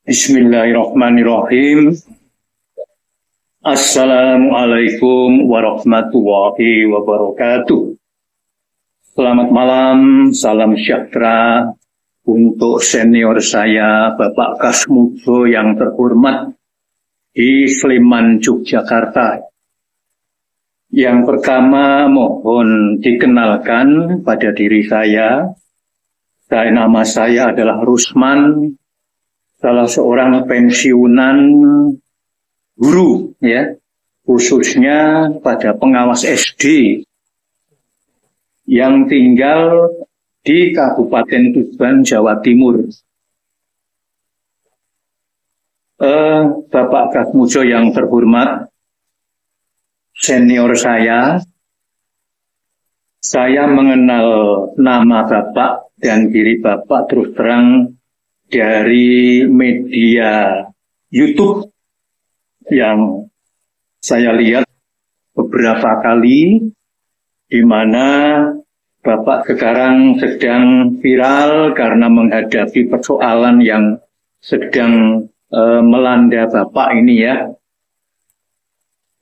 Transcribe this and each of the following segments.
Bismillahirrahmanirrahim. Assalamualaikum warahmatullahi wabarakatuh. Selamat malam, salam sejahtera untuk senior saya, Bapak Kasmujo yang terhormat di Sleman, Yogyakarta. Yang pertama mohon dikenalkan pada diri saya. Nama saya adalah Rusman, salah seorang pensiunan guru, ya, khususnya pada pengawas SD yang tinggal di Kabupaten Tuban, Jawa Timur. Bapak Kasmujo yang terhormat, senior saya mengenal nama Bapak dan diri Bapak terus terang dari media YouTube yang saya lihat beberapa kali, di mana Bapak sekarang sedang viral karena menghadapi persoalan yang sedang melanda Bapak ini, ya.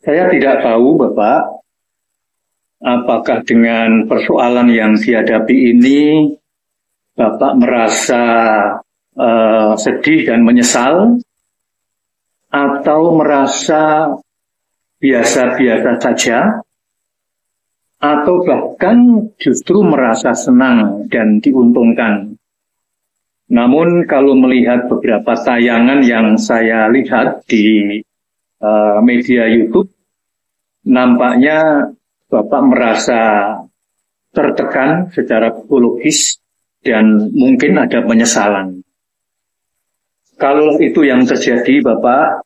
Saya tidak tahu Bapak, apakah dengan persoalan yang dihadapi ini Bapak merasa sedih dan menyesal, atau merasa biasa-biasa saja, atau bahkan justru merasa senang dan diuntungkan. Namun kalau melihat beberapa tayangan yang saya lihat di media YouTube, nampaknya Bapak merasa tertekan secara psikologis dan mungkin ada penyesalan. Kalau itu yang terjadi, Bapak,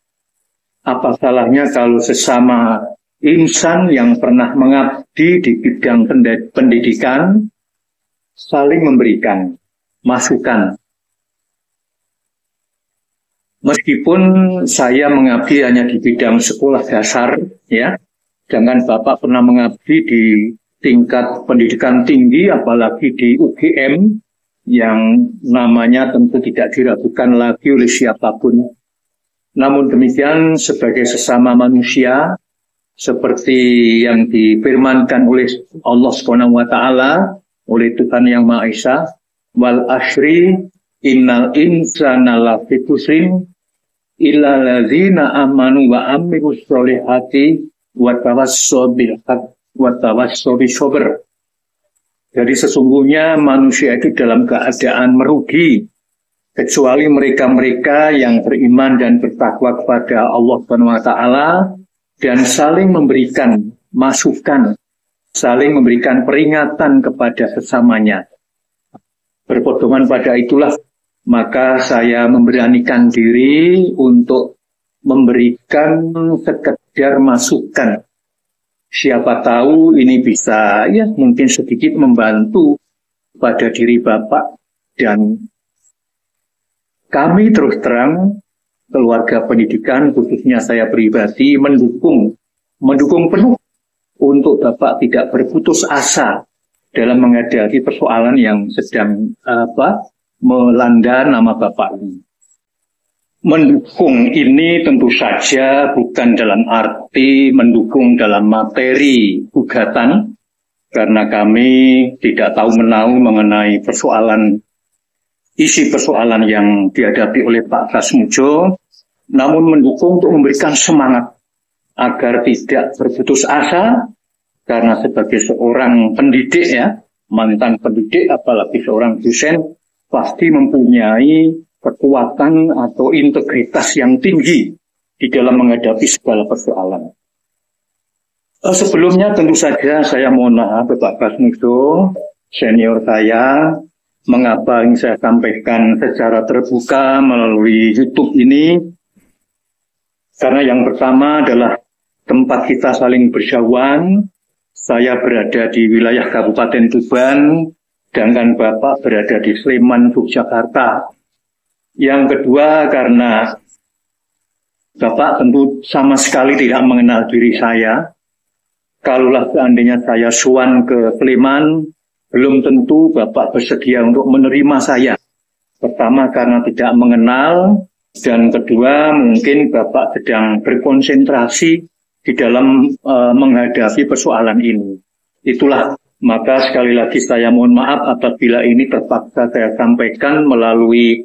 apa salahnya kalau sesama insan yang pernah mengabdi di bidang pendidikan saling memberikan masukan. Meskipun saya mengabdi hanya di bidang sekolah dasar, ya, jangan Bapak pernah mengabdi di tingkat pendidikan tinggi, apalagi di UGM, yang namanya tentu tidak diragukan lagi oleh siapapun. Namun demikian, sebagai sesama manusia, seperti yang difirmankan oleh Allah SWT, oleh Tuhan Yang Maha Esa, wal ashri innal insana lafi khusrin illa ladzina amanu wa amilus sholihati wa tawassaw bil haqq wa tawassaw bis sabr. Jadi sesungguhnya manusia itu dalam keadaan merugi, kecuali mereka-mereka yang beriman dan bertakwa kepada Allah SWT dan saling memberikan masukan, saling memberikan peringatan kepada sesamanya. Berpedoman pada itulah, maka saya memberanikan diri untuk memberikan sekedar masukan. Siapa tahu ini bisa, ya, mungkin sedikit membantu pada diri Bapak dan kami. Terus terang, keluarga pendidikan, khususnya saya pribadi, mendukung penuh untuk Bapak tidak berputus asa dalam menghadapi persoalan yang sedang melanda nama Bapak ini. Mendukung ini tentu saja bukan dalam arti mendukung dalam materi gugatan, karena kami tidak tahu menahu mengenai isi persoalan yang dihadapi oleh Pak Kasmujo, namun mendukung untuk memberikan semangat agar tidak berputus asa, karena sebagai seorang pendidik, ya, mantan pendidik, apalagi seorang dosen, pasti mempunyai kekuatan atau integritas yang tinggi di dalam menghadapi segala persoalan. Sebelumnya tentu saja saya mohon maaf Bapak Kasmujo, senior saya, mengapa ingin saya sampaikan secara terbuka melalui YouTube ini. Karena yang pertama adalah tempat kita saling berjauhan. Saya berada di wilayah Kabupaten Tuban, sedangkan Bapak berada di Sleman, Yogyakarta. Yang kedua, karena Bapak tentu sama sekali tidak mengenal diri saya. Kalaulah seandainya saya suan ke Sleman, belum tentu Bapak bersedia untuk menerima saya. Pertama karena tidak mengenal, Dan kedua, mungkin Bapak sedang berkonsentrasi di dalam menghadapi persoalan ini. Itulah, maka sekali lagi saya mohon maaf apabila ini terpaksa saya sampaikan melalui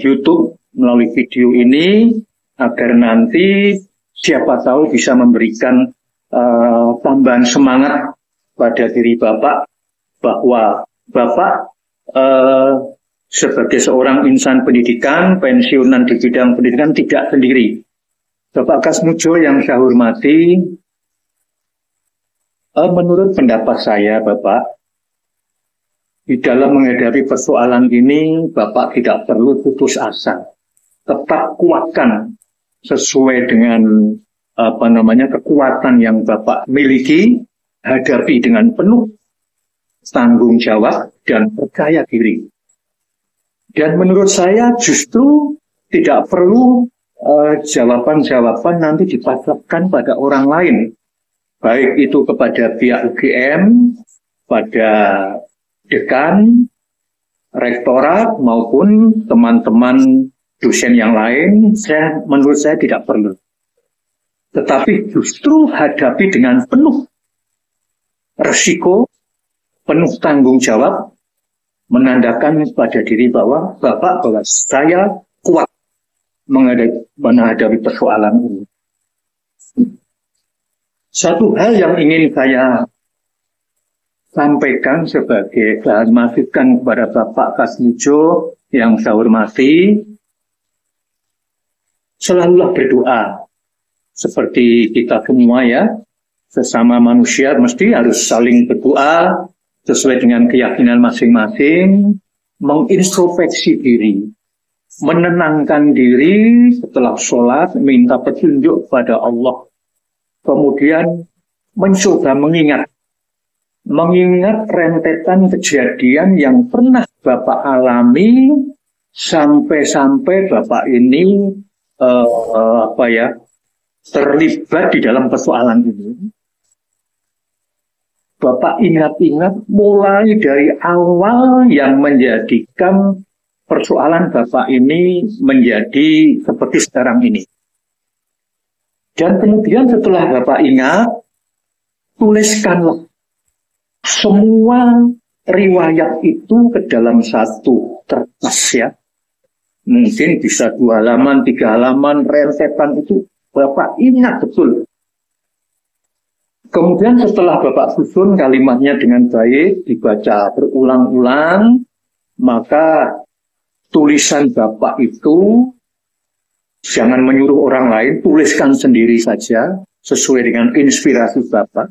YouTube, melalui video ini, agar nanti siapa tahu bisa memberikan tambahan semangat pada diri Bapak, bahwa Bapak sebagai seorang insan pendidikan, pensiunan di bidang pendidikan tidak sendiri. Bapak Kasmujo yang saya hormati, menurut pendapat saya, Bapak, di dalam menghadapi persoalan ini, Bapak tidak perlu putus asa. Tetap kuatkan sesuai dengan kekuatan yang Bapak miliki, hadapi dengan penuh tanggung jawab dan percaya diri. Dan menurut saya justru tidak perlu jawaban-jawaban nanti dipasrahkan pada orang lain. Baik itu kepada pihak UGM, pada dekan, rektorat, maupun teman-teman dosen yang lain, menurut saya tidak perlu. Tetapi justru hadapi dengan penuh resiko, penuh tanggung jawab, menandakan pada diri bahwa saya kuat menghadapi persoalan ini. Satu hal yang ingin saya sampaikan sebagai bahan masukan kepada Bapak Kasmujo yang saya hormati, selalulah berdoa. Seperti kita semua ya, sesama manusia mesti harus saling berdoa, sesuai dengan keyakinan masing-masing, mengintrospeksi diri, menenangkan diri setelah sholat, minta petunjuk kepada Allah. Kemudian mencoba mengingat rentetan kejadian yang pernah Bapak alami, sampai-sampai Bapak ini terlibat di dalam persoalan ini. Bapak ingat-ingat mulai dari awal yang menjadikan persoalan Bapak ini menjadi seperti sekarang ini. Dan kemudian setelah Bapak ingat, tuliskanlah semua riwayat itu ke dalam satu kertas ya. Mungkin bisa 2 halaman, 3 halaman, rentetan itu Bapak ingat betul. Kemudian setelah Bapak susun kalimatnya dengan baik, dibaca berulang-ulang, maka tulisan Bapak itu jangan menyuruh orang lain, tuliskan sendiri saja, sesuai dengan inspirasi Bapak.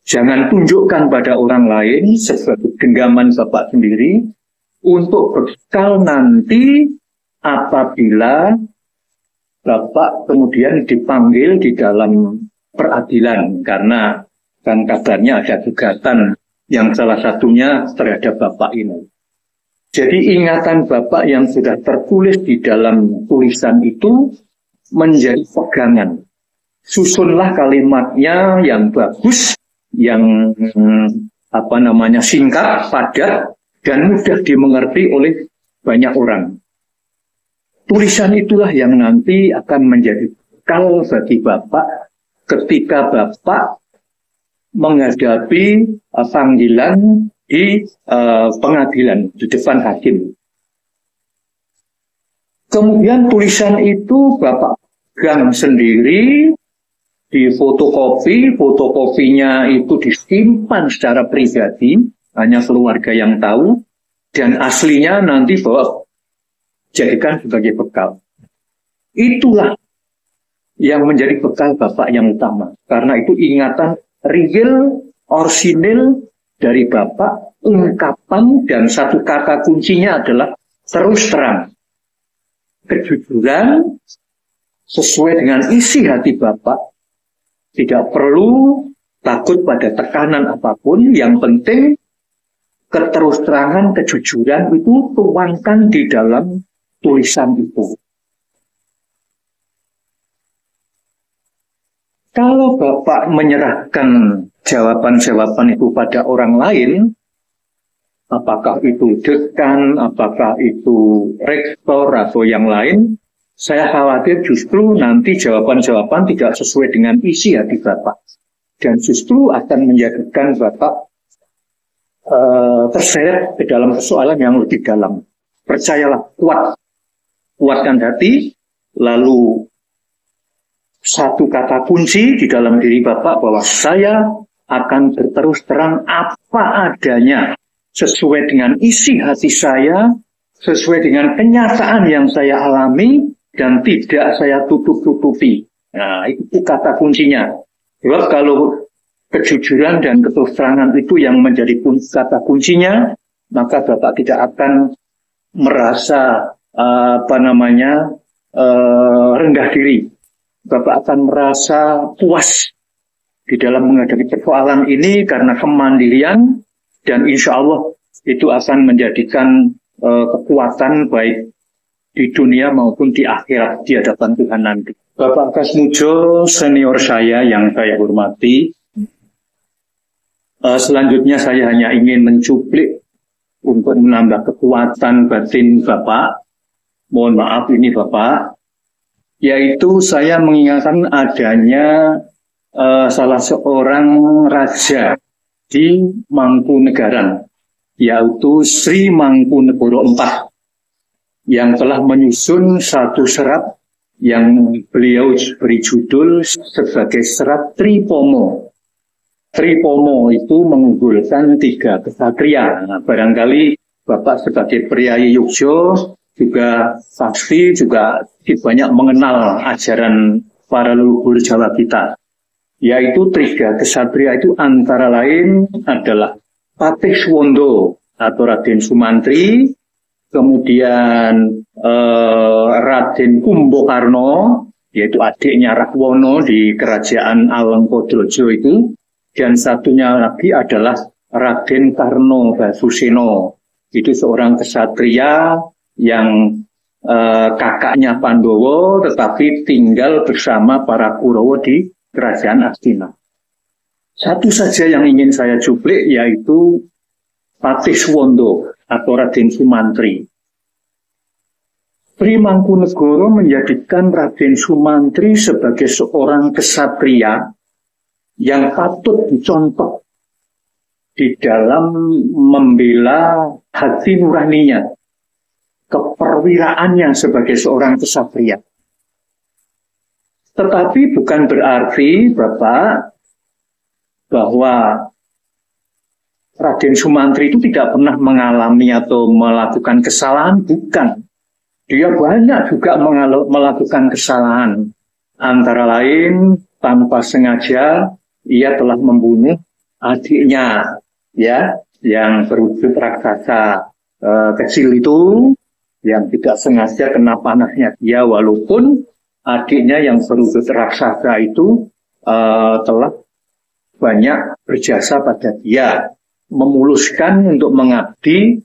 Jangan tunjukkan pada orang lain sebagai genggaman Bapak sendiri, untuk bekal nanti apabila Bapak kemudian dipanggil di dalam peradilan, karena kan kabarnya ada gugatan yang salah satunya terhadap Bapak ini. Jadi ingatan Bapak yang sudah tertulis di dalam tulisan itu menjadi pegangan. Susunlah kalimatnya yang bagus, yang singkat, padat, dan mudah dimengerti oleh banyak orang. Tulisan itulah yang nanti akan menjadi bekal bagi Bapak ketika Bapak menghadapi panggilan di pengadilan, di depan hakim. Kemudian tulisan itu Bapak pegang sendiri, di fotokopi, fotokopinya itu disimpan secara pribadi, hanya keluarga yang tahu, dan aslinya nanti bawa jadikan sebagai bekal. Itulah yang menjadi bekal Bapak yang utama. Karena itu ingatan real, orsinil dari Bapak, ungkapan dan satu kata kuncinya adalah terus terang. Kejujuran sesuai dengan isi hati Bapak. Tidak perlu takut pada tekanan apapun. Yang penting keterus terangan, kejujuran itu tuangkan di dalam tulisan itu. Kalau Bapak menyerahkan jawaban-jawaban itu pada orang lain, apakah itu dekan, apakah itu rektor atau yang lain, saya khawatir justru nanti jawaban-jawaban tidak sesuai dengan isi hati Bapak. Dan justru akan menjadikan Bapak terseret ke dalam persoalan yang lebih dalam. Percayalah, kuatkan hati, lalu satu kata kunci di dalam diri Bapak bahwa saya akan berterus terang apa adanya, sesuai dengan isi hati saya, sesuai dengan kenyataan yang saya alami, dan tidak saya tutup-tutupi. Nah, itu kata kuncinya. Sebab kalau kejujuran dan keterus terangan itu yang menjadi kata kuncinya, maka Bapak tidak akan merasa rendah diri. Bapak akan merasa puas di dalam menghadapi persoalan ini karena kemandirian, dan insya Allah itu akan menjadikan kekuatan baik di dunia maupun di akhirat di hadapan Tuhan nanti. Bapak Kasmujo, senior saya yang saya hormati, selanjutnya saya hanya ingin mencuplik untuk menambah kekuatan batin Bapak. Mohon maaf ini Bapak, yaitu saya mengingatkan adanya salah seorang raja di Mangkunegaran, yaitu Sri Mangkunegoro IV, yang telah menyusun satu serat yang beliau beri judul sebagai serat Tripomo. Tripomo itu mengunggulkan 3 kesatria. Nah, barangkali Bapak sebagai priayi Yogyo juga pasti juga banyak mengenal ajaran para leluhur Jawa kita. Yaitu 3 kesatria itu antara lain adalah Patih Suwondo atau Raden Sumantri, kemudian Raden Kumbokarno, yaitu adiknya Rahwono di kerajaan Alengkodrojo itu, dan satunya lagi adalah Raden Karno Basuseno. Itu seorang kesatria yang kakaknya Pandowo tetapi tinggal bersama para Kurawa di kerajaan Astina. Satu saja yang ingin saya cuplik, yaitu Patih Suwondo atau Raden Sumantri. Sri Mangkunegoro menjadikan Raden Sumantri sebagai seorang kesatria yang patut dicontoh di dalam membela hati nuraninya, keperwiraannya sebagai seorang kesatria. Tetapi bukan berarti Bapak bahwa Raden Sumantri itu tidak pernah mengalami atau melakukan kesalahan, bukan. Dia banyak juga melakukan kesalahan. Antara lain, tanpa sengaja, ia telah membunuh adiknya, ya, yang berwujud raksasa kecil itu, yang tidak sengaja kena panahnya dia, walaupun adiknya yang berwujud raksasa itu telah banyak berjasa pada dia, memuluskan untuk mengabdi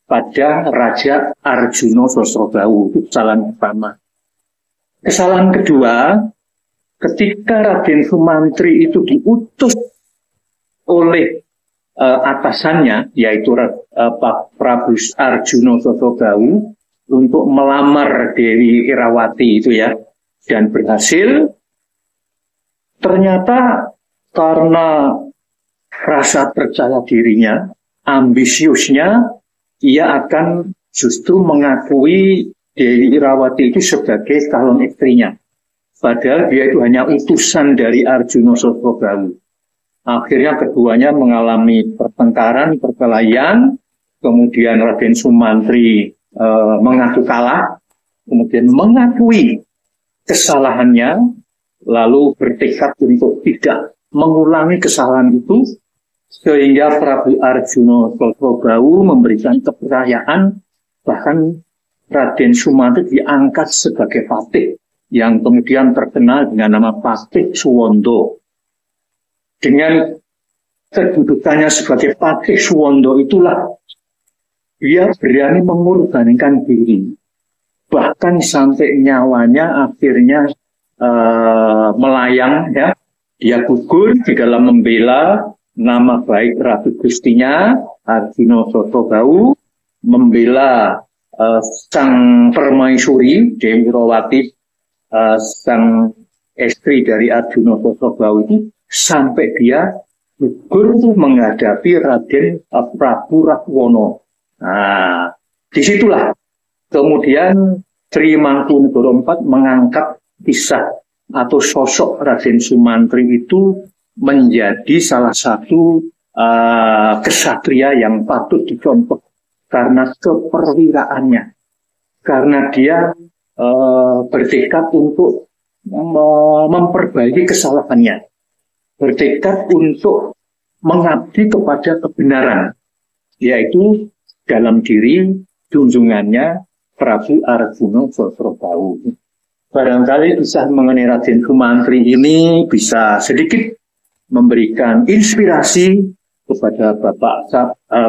pada Raja Arjuna Sosrobahu. Itu kesalahan pertama. Kesalahan kedua, ketika Raden Sumantri itu diutus oleh atasannya, yaitu Pak Prabu Arjuna Sosrobahu, untuk melamar Dewi Irawati itu ya, dan berhasil. Ternyata karena rasa percaya dirinya, ambisiusnya, ia akan justru mengakui Dewi Irawati itu sebagai calon istrinya. Padahal dia itu hanya utusan dari Arjuna Sosrobahu. Akhirnya keduanya mengalami pertengkaran, perkelahian, kemudian Raden Sumantri mengaku kalah, kemudian mengakui kesalahannya, lalu bertekad untuk tidak mengulangi kesalahan itu, sehingga Prabu Arjuna Sosrobahu memberikan kepercayaan, bahkan Raden Sumantri diangkat sebagai patih, yang kemudian terkenal dengan nama Patih Suwondo. Dengan kedudukannya sebagai Patih Suwondo itulah dia berani mengorbankan diri, bahkan sampai nyawanya akhirnya melayang, ya. Dia gugur di dalam membela nama baik Ratu Gustinya, Arjuna Sosrobau, membela sang permaisuri Dewi Rawati, sang istri dari Arjuna Sosrobau itu, sampai dia gugur menghadapi Raden Prabu Rahwana. Nah, disitulah kemudian Sri Mangkunegara IV mengangkat kisah atau sosok Raden Sumantri itu menjadi salah satu kesatria yang patut dicontoh karena keperwiraannya, karena dia bertekad untuk memperbaiki kesalahannya, bertekad untuk mengabdi kepada kebenaran, yaitu dalam diri junjungannya Prabu Arjuna Sosrobau. Barangkali kisah mengenai Raden Sumantri ini bisa sedikit memberikan inspirasi kepada Bapak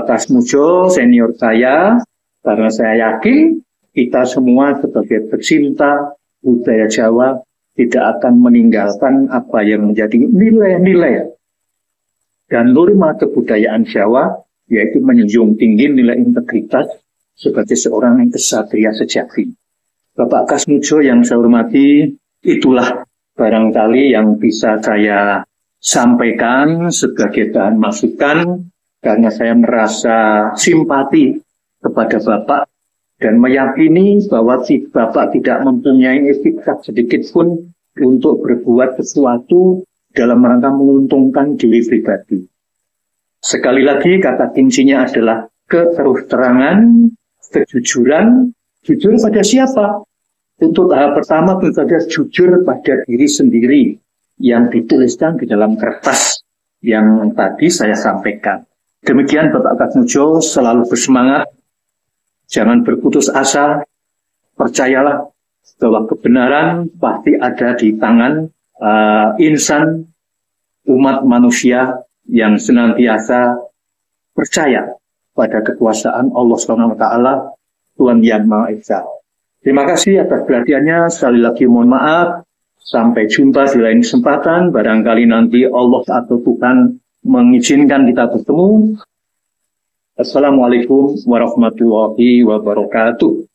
Kasmujo senior saya, karena saya yakin kita semua sebagai pecinta budaya Jawa tidak akan meninggalkan apa yang menjadi nilai-nilai dan norma kebudayaan Jawa, yaitu menjunjung tinggi nilai integritas sebagai seorang kesatria sejati. Bapak Kasmujo yang saya hormati, itulah barangkali yang bisa saya sampaikan sebagai bahan masukan, karena saya merasa simpati kepada Bapak dan meyakini bahwa si Bapak tidak mempunyai etikat sedikit pun untuk berbuat sesuatu dalam rangka menguntungkan diri pribadi. Sekali lagi kata kuncinya adalah keterus-terangan, kejujuran. Jujur pada siapa? Untuk tahap pertama tentu saja jujur pada diri sendiri yang dituliskan di dalam kertas yang tadi saya sampaikan. Demikian Bapak Kasmujo, selalu bersemangat, jangan berputus asa, percayalah bahwa kebenaran pasti ada di tangan insan umat manusia yang senantiasa percaya pada kekuasaan Allah SWT, Tuhan Yang Maha Esa. Terima kasih atas perhatiannya. Sekali lagi mohon maaf. Sampai jumpa di lain kesempatan. Barangkali nanti Allah atau Tuhan mengizinkan kita bertemu. Assalamualaikum warahmatullahi wabarakatuh.